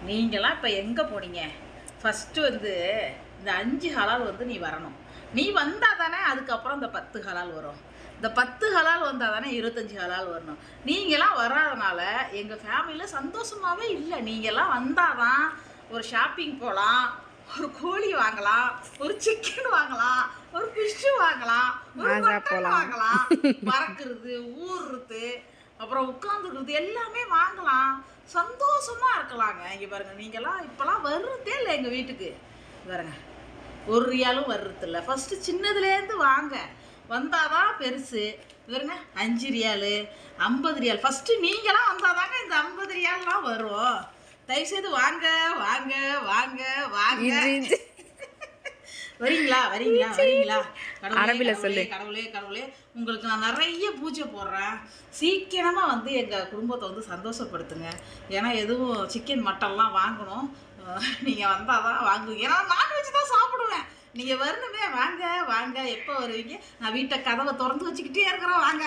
நீங்களாம் இப்போ எங்கே போனீங்க? ஃபஸ்ட்டு வந்து இந்த 5 ஹலால் வந்து நீ வரணும். நீ வந்தால் தானே அதுக்கப்புறம் இந்த 10 ஹலால் வரும். இந்த 10 ஹலால் வந்தால் தானே 25 ஹலால் வரணும். நீங்களாம் வராதனால எங்கள் ஃபேமிலியில் சந்தோஷமாகவே இல்லை. நீங்களாம் வந்தால் தான் ஒரு ஷாப்பிங் போகலாம், ஒரு கோழி வாங்கலாம், ஒரு சிக்கன் வாங்கலாம், ஒரு ஃபிஷ்ஷு வாங்கலாம், ஒரு மட்டன் வாங்கலாம், பறக்கிறது, ஊறுறது, அப்புறம் உட்காந்துக்கிறது எல்லாமே வாங்கலாம், சந்தோஷமா இருக்கலாங்க. இங்கே பாருங்க, நீங்களாம் இப்போலாம் வர்றதே இல்லை எங்கள் வீட்டுக்கு. பாருங்க, ஒரு ரியாலும் வர்றது இல்லை. ஃபஸ்ட்டு சின்னதுலேருந்து வாங்க, வந்தாதான் பெருசு. பாருங்க, 5 ரியாலு, 50 ரியால். ஃபஸ்ட்டு நீங்களாம் வந்தாதாங்க இந்த 50 ரியால்லாம் வரும். தயவுசெய்து வாங்க வாங்க வாங்க வாங்க. வரீங்களா வரீங்களா வரீங்களா? அரபில சொல்லு. கடவுளே கடவுளே, உங்களுக்கு நான் நிறைய பூஜை போடுறேன். சீக்கிரமாக வந்து எங்கள் குடும்பத்தை வந்து சந்தோஷப்படுத்துங்க. ஏன்னா எதுவும் சிக்கன் மட்டன்லாம் வாங்கணும். நீங்கள் வந்தால் தான் வாங்குவீங்க. ஏன்னா நான்வெஜ் தான் சாப்பிடுவேன். நீங்கள் வரணுமே. வாங்க வாங்க, எப்போ வருவீங்க? நான் வீட்டை கதவை திறந்து வச்சுக்கிட்டே இருக்கிறேன். வாங்க.